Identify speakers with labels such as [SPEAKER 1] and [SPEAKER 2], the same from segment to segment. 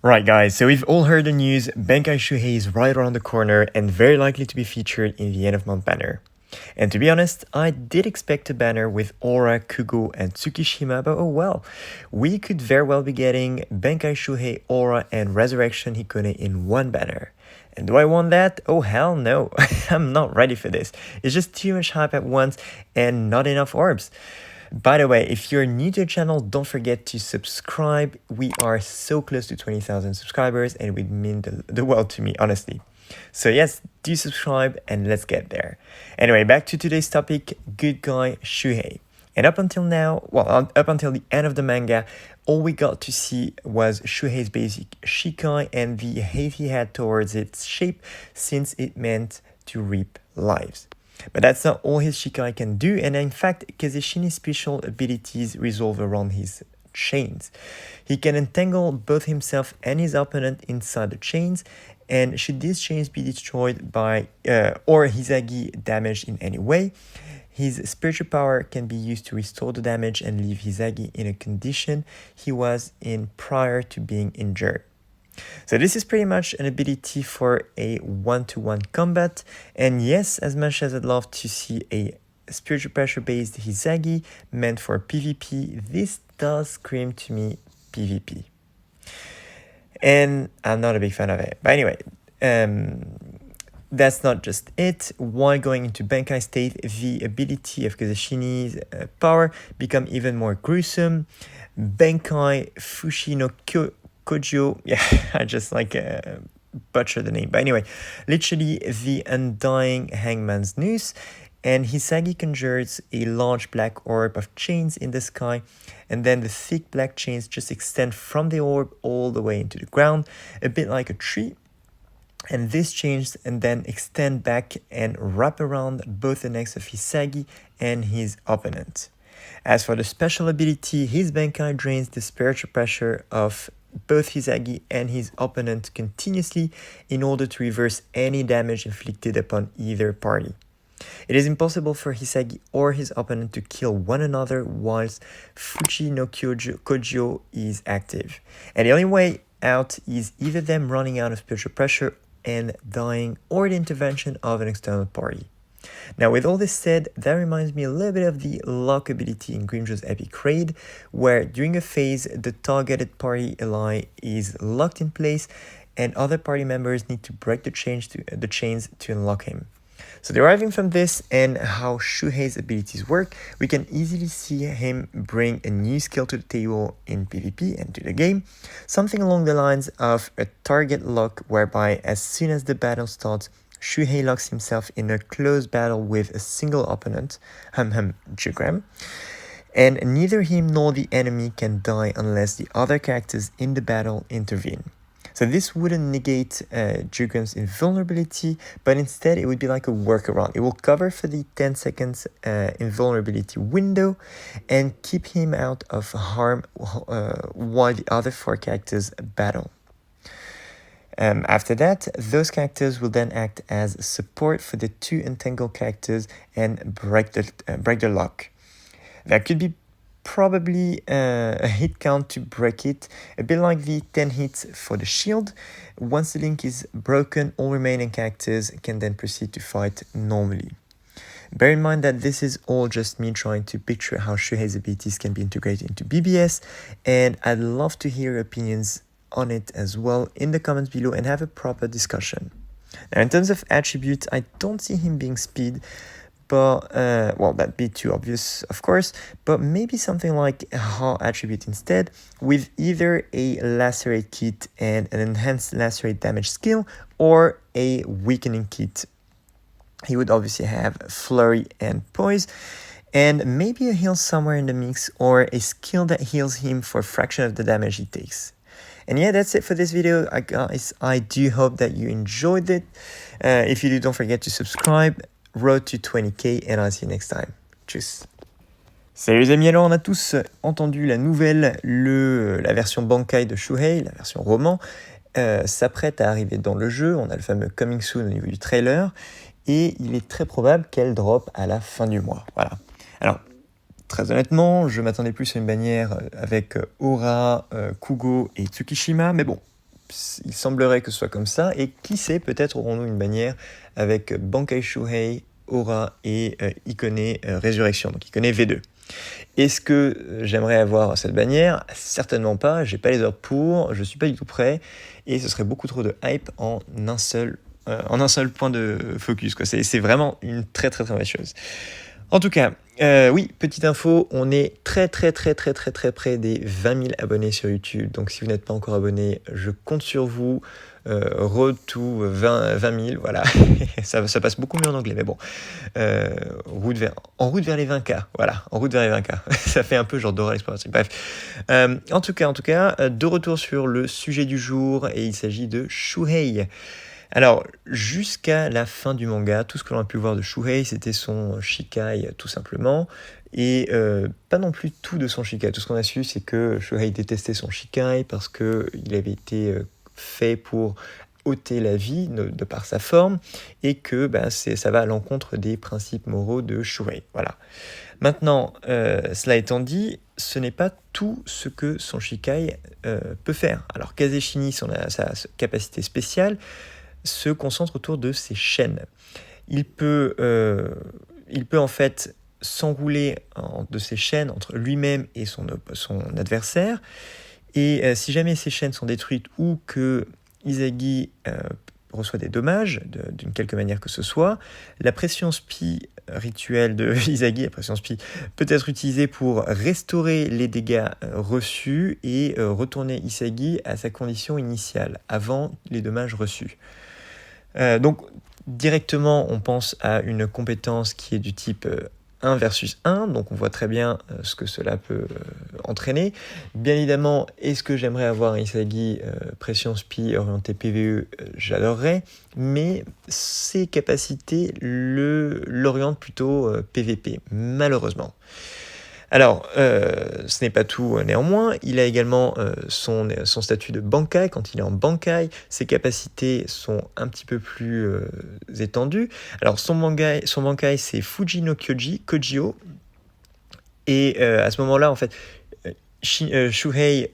[SPEAKER 1] Right guys, so we've all heard the news, BANKAI SHUHEI is right around the corner and very likely to be featured in the end of month banner. And to be honest, I did expect a banner with Aura, Kugo and Tsukishima, but oh well. We could very well be getting BANKAI SHUHEI, Aura and Resurrection Hikone in one banner. And do I want that? Oh hell no, I'm not ready for this. It's just too much hype at once and not enough orbs. By the way, if you're new to the channel, don't forget to subscribe. We are so close to 20,000 subscribers and it would mean the world to me, honestly. So yes, do subscribe and let's get there. Anyway, back to today's topic, good guy SHUHEI. And up until now, well, up until the end of the manga, all we got to see was SHUHEI's basic Shikai and the hate he had towards its shape since it meant to reap lives. But that's not all his Shikai can do, and in fact, Kazeshini's special abilities revolve around his chains. He can entangle both himself and his opponent inside the chains, and should these chains be destroyed by or Hisagi damaged in any way, his spiritual power can be used to restore the damage and leave Hisagi in a condition he was in prior to being injured. So this is pretty much an ability for a one-to-one combat, and yes, as much as I'd love to see a spiritual pressure based Hisagi meant for PvP, this does scream to me PvP. And I'm not a big fan of it. But anyway, that's not just it. While going into Bankai state, the ability of Kazeshini's power become even more gruesome. Bankai Fushi no Kojo, yeah, I just butcher the name. But anyway, literally the undying hangman's noose, and Hisagi conjures a large black orb of chains in the sky, and then the thick black chains just extend from the orb all the way into the ground, a bit like a tree. And these chains and then extend back and wrap around both the necks of Hisagi and his opponent. As for the special ability, his Bankai drains the spiritual pressure of both Hisagi and his opponent continuously in order to reverse any damage inflicted upon either party. It is impossible for Hisagi or his opponent to kill one another whilst Fushi no Kojo is active. And the only way out is either them running out of spiritual pressure and dying, or the intervention of an external party. Now, with all this said, that reminds me a little bit of the lock ability in Grimjo's Epic Raid, where during a phase, the targeted party ally is locked in place and other party members need to break the chains to unlock him. So deriving from this and how SHUHEI's abilities work, we can easily see him bring a new skill to the table in PvP and to the game, something along the lines of a target lock whereby as soon as the battle starts, SHUHEI locks himself in a close battle with a single opponent, JUGRAM, and neither him nor the enemy can die unless the other characters in the battle intervene. So this wouldn't negate JUGRAM's invulnerability, but instead it would be like a workaround. It will cover for the 10 seconds invulnerability window and keep him out of harm while the other 4 characters battle. After that, those characters will then act as support for the 2 entangled characters and break the lock. There could be probably a hit count to break it, a bit like the 10 hits for the shield. Once the link is broken, all remaining characters can then proceed to fight normally. Bear in mind that this is all just me trying to picture how SHUHEI's abilities can be integrated into BBS, and I'd love to hear your opinions on it as well in the comments below and have a proper discussion. Now, in terms of attributes, I don't see him being speed, but well, that'd be too obvious, of course, but maybe something like a H attribute instead, with either a lacerate kit and an enhanced lacerate damage skill, or a weakening kit. He would obviously have flurry and poise, and maybe a heal somewhere in the mix, or a skill that heals him for a fraction of the damage he takes. And yeah, that's it for this video, guys. I do hope that you enjoyed it. If you do, don't forget to subscribe. Road to 20k, and I'll see you next time. Tchuss. Salut les amis, alors on a tous entendu la nouvelle, la version Bankai de SHUHEI, la version roman, s'apprête à arriver dans le jeu. On a le fameux coming soon au niveau du trailer, et il est très probable qu'elle drop à la fin du mois. Voilà. Alors, très honnêtement, je m'attendais plus à une bannière avec Aura, Kugo et Tsukishima, mais bon, il semblerait que ce soit comme ça, et qui sait, peut-être aurons-nous une bannière avec Bankai Shuhei, Aura et Ikone Résurrection, donc Ikone V2. Est-ce que j'aimerais avoir cette bannière? Certainement pas, j'ai pas les heures pour, je suis pas du tout prêt, et ce serait beaucoup trop de hype en un seul point de focus, quoi. C'est vraiment une très très très mauvaise chose. En tout cas, oui, petite info, on est très près des 20 000 abonnés sur YouTube. Donc si vous n'êtes pas encore abonné, je compte sur vous. Road to 20 000, voilà. ça passe beaucoup mieux en anglais, mais bon. En route vers les 20K, voilà. En route vers les 20K. Ça fait un peu genre Dora l'Explorateur. Bref. En tout cas, de retour sur le sujet du jour, et il s'agit de Shuhei. Alors, jusqu'à la fin du manga, tout ce que l'on a pu voir de Shuhei, c'était son Shikai, tout simplement. Et pas non plus tout de son Shikai. Tout ce qu'on a su, c'est que Shuhei détestait son Shikai parce qu'il avait été fait pour ôter la vie de par sa forme, et que ça va à l'encontre des principes moraux de Shuhei. Voilà. Maintenant, cela étant dit, ce n'est pas tout ce que son Shikai peut faire. Alors, Kazeshini, sa capacité spéciale, se concentre autour de ses chaînes. Il peut en fait s'enrouler de ses chaînes entre lui-même et son adversaire, et si jamais ces chaînes sont détruites ou que Izagi reçoit des dommages d'une quelque manière que ce soit, la pression spi rituelle de Izagi, la pression spi, peut être utilisée pour restaurer les dégâts reçus et retourner Izagi à sa condition initiale, avant les dommages reçus. Donc, directement, on pense à une compétence qui est du type 1 versus 1, donc on voit très bien ce que cela peut entraîner. Bien évidemment, est-ce que j'aimerais avoir un Izagi pression spi orienté PvE? J'adorerais, mais ses capacités l'orientent plutôt PvP, malheureusement. Alors, ce n'est pas tout néanmoins, il a également son statut de Bankai. Quand il est en Bankai, ses capacités sont un petit peu plus étendues. Alors, son Bankai, c'est Fuji no Kojio, et à ce moment-là, en fait, Shuhei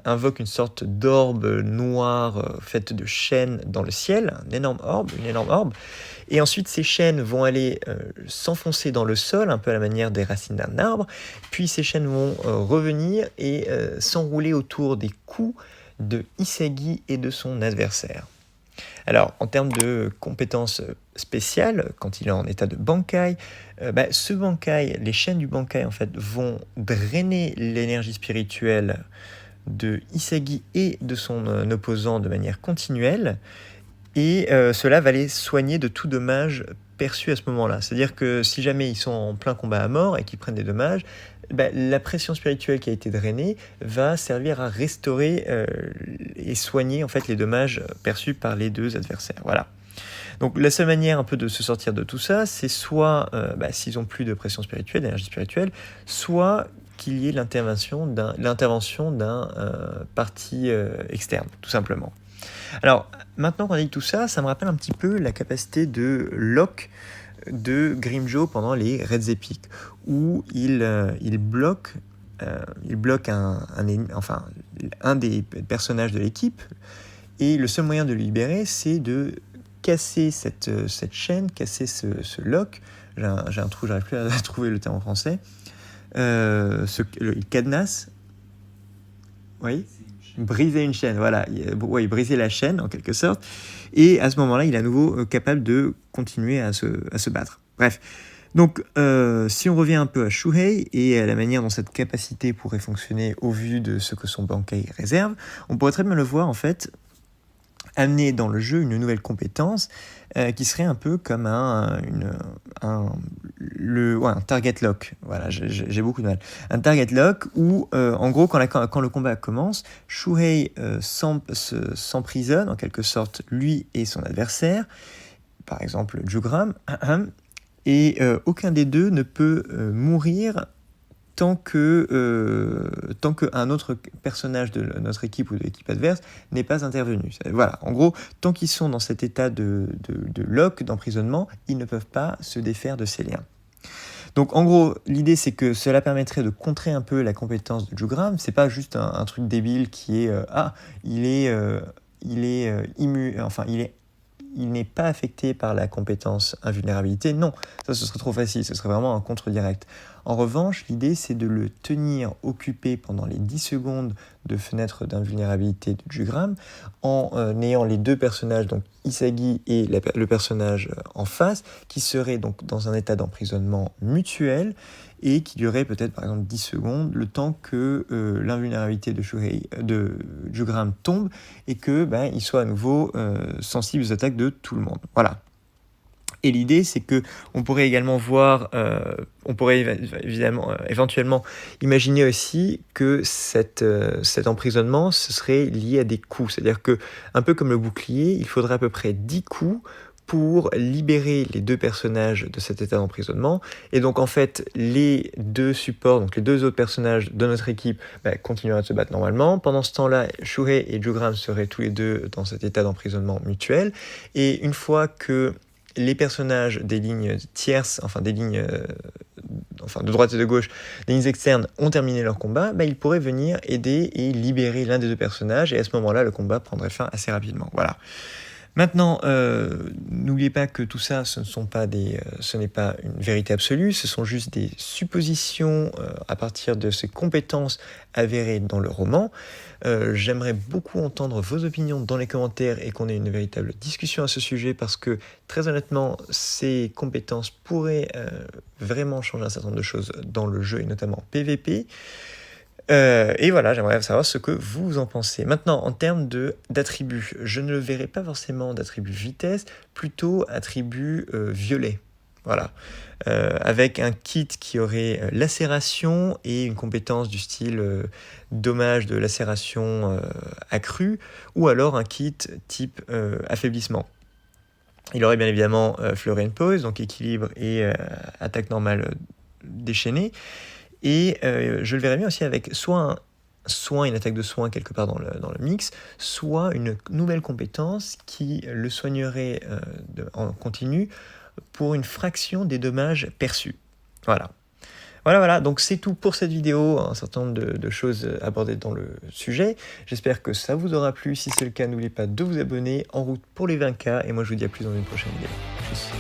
[SPEAKER 1] invoque une sorte d'orbe noire faite de chaînes dans le ciel, une énorme orbe, et ensuite ces chaînes vont aller s'enfoncer dans le sol, un peu à la manière des racines d'un arbre, puis ces chaînes vont revenir et s'enrouler autour des coups de Izagi et de son adversaire. Alors, en termes de compétences spéciales, quand il est en état de Bankai, ce Bankai, les chaînes du Bankai, en fait, vont drainer l'énergie spirituelle de Izagi et de son opposant de manière continuelle, et cela va les soigner de tout dommage perçu à ce moment-là. C'est-à-dire que si jamais ils sont en plein combat à mort et qu'ils prennent des dommages, la pression spirituelle qui a été drainée va servir à restaurer et soigner en fait les dommages perçus par les deux adversaires. Voilà. Donc la seule manière un peu de se sortir de tout ça, c'est soit s'ils n'ont plus de pression spirituelle, d'énergie spirituelle, soit qu'il y ait l'intervention d'un parti externe, tout simplement. Alors, maintenant qu'on a dit tout ça, ça me rappelle un petit peu la capacité de Locke de Grimjaw pendant les raids épiques, où il bloque un des personnages de l'équipe, et le seul moyen de le libérer, c'est de casser cette chaîne, casser ce lock. J'ai un trou, j'arrive plus à trouver le terme en français. Il cadenasse. Oui. Briser une chaîne, voilà. Briser la chaîne en quelque sorte. Et à ce moment-là, il est à nouveau capable de continuer à se battre. Bref. Donc, si on revient un peu à Shuhei et à la manière dont cette capacité pourrait fonctionner au vu de ce que son Bankai réserve, on pourrait très bien le voir en fait amener dans le jeu une nouvelle compétence qui serait un peu comme un target lock. Voilà, j'ai beaucoup de mal. Un target lock où, en gros, quand le combat commence, Shuhei s'emprisonne en quelque sorte, lui et son adversaire, par exemple JUGRAM, et aucun des deux ne peut mourir tant qu'un autre personnage de notre équipe ou de l'équipe adverse n'est pas intervenu. Voilà, en gros, tant qu'ils sont dans cet état de lock, d'emprisonnement, ils ne peuvent pas se défaire de ces liens. Donc en gros, l'idée c'est que cela permettrait de contrer un peu la compétence de JUGRAM. C'est pas juste un truc débile qui est il est il est il n'est pas affecté par la compétence invulnérabilité. Non, ça ce serait trop facile, ce serait vraiment un contre direct. En revanche, l'idée c'est de le tenir occupé pendant les 10 secondes de fenêtre d'invulnérabilité de JUGRAM en ayant les deux personnages, donc Isagi et le personnage en face, qui seraient donc dans un état d'emprisonnement mutuel et qui durerait peut-être par exemple 10 secondes, le temps que l'invulnérabilité de JUGRAM tombe et que il soit à nouveau sensible aux attaques de tout le monde. Voilà. Et l'idée, c'est que on pourrait également voir, on pourrait évidemment, éventuellement imaginer aussi que cet emprisonnement, ce serait lié à des coups. C'est-à-dire que, un peu comme le bouclier, il faudrait à peu près 10 coups pour libérer les deux personnages de cet état d'emprisonnement. Et donc, en fait, les deux supports, donc les deux autres personnages de notre équipe, continueraient de se battre normalement. Pendant ce temps-là, Shuhei et JUGRAM seraient tous les deux dans cet état d'emprisonnement mutuel. Et une fois que les personnages des lignes tierces, des lignes de droite et de gauche, des lignes externes ont terminé leur combat, ils pourraient venir aider et libérer l'un des deux personnages, et à ce moment-là, le combat prendrait fin assez rapidement. Voilà. Maintenant, n'oubliez pas que tout ça, ce n'est pas une vérité absolue, ce sont juste des suppositions à partir de ces compétences avérées dans le roman. J'aimerais beaucoup entendre vos opinions dans les commentaires et qu'on ait une véritable discussion à ce sujet parce que, très honnêtement, ces compétences pourraient vraiment changer un certain nombre de choses dans le jeu et notamment PVP. Et voilà, j'aimerais savoir ce que vous en pensez. Maintenant, en termes d'attributs, je ne le verrai pas forcément d'attribut vitesse, plutôt attribut violet. Voilà. Avec un kit qui aurait lacération et une compétence du style dommage de lacération accrue, ou alors un kit type affaiblissement. Il aurait bien évidemment Flurry and Pose, donc équilibre et attaque normale déchaînée. Et je le verrais bien aussi avec soit une attaque de soin quelque part dans le mix, soit une nouvelle compétence qui le soignerait en continu pour une fraction des dommages perçus. Voilà. Voilà, donc c'est tout pour cette vidéo, un certain nombre de choses abordées dans le sujet. J'espère que ça vous aura plu. Si c'est le cas, n'oubliez pas de vous abonner. En route pour les 20K. Et moi, je vous dis à plus dans une prochaine vidéo. Tchuss.